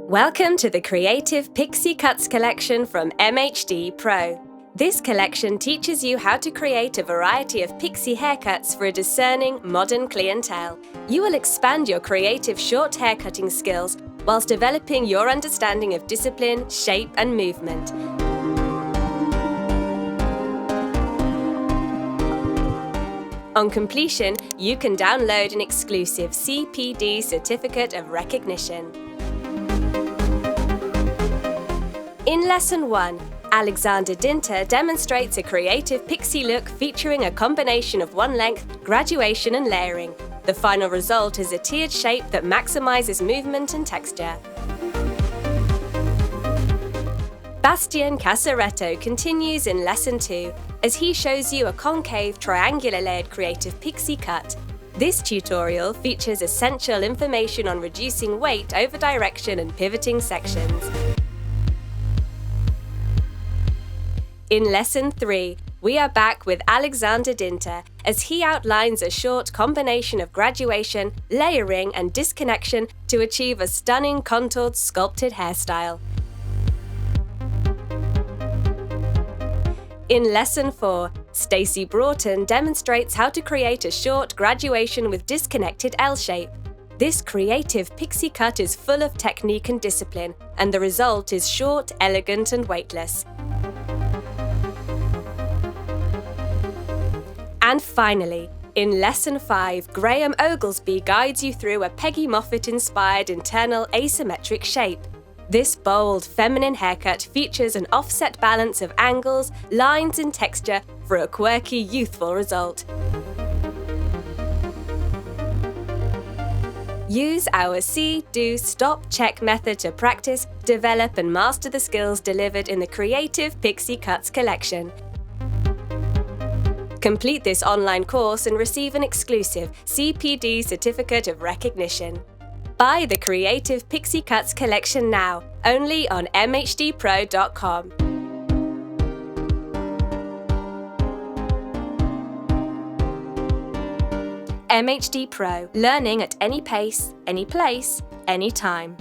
Welcome to the Creative Pixie Cuts collection from MHDPro. This collection teaches you how to create a variety of pixie haircuts for a discerning, modern clientele. You will expand your creative short haircutting skills whilst developing your understanding of discipline, shape, and movement. On completion, you can download an exclusive CPD Certificate of Recognition. In Lesson 1, Alexander Dinter demonstrates a creative pixie look featuring a combination of one length, graduation and layering. The final result is a tiered shape that maximizes movement and texture. Bastian Casaretto continues in Lesson 2 as he shows you a concave triangular layered creative pixie cut. This tutorial features essential information on reducing weight over direction and pivoting sections. In Lesson 3, we are back with Alexander Dinter as he outlines a short combination of graduation, layering and disconnection to achieve a stunning contoured sculpted hairstyle. In Lesson 4, Stacey Broughton demonstrates how to create a short graduation with disconnected L shape. This creative pixie cut is full of technique and discipline, and the result is short, elegant and weightless. And finally, in Lesson 5, Graham Oglesby guides you through a Peggy Moffat-inspired internal asymmetric shape. This bold, feminine haircut features an offset balance of angles, lines and texture for a quirky, youthful result. Use our see, do, stop, check method to practice, develop and master the skills delivered in the Creative Pixie Cuts collection. Complete this online course and receive an exclusive CPD Certificate of Recognition. Buy the Creative Pixie Cuts collection now, only on MHDPro.com. MHDPro, learning at any pace, any place, any time.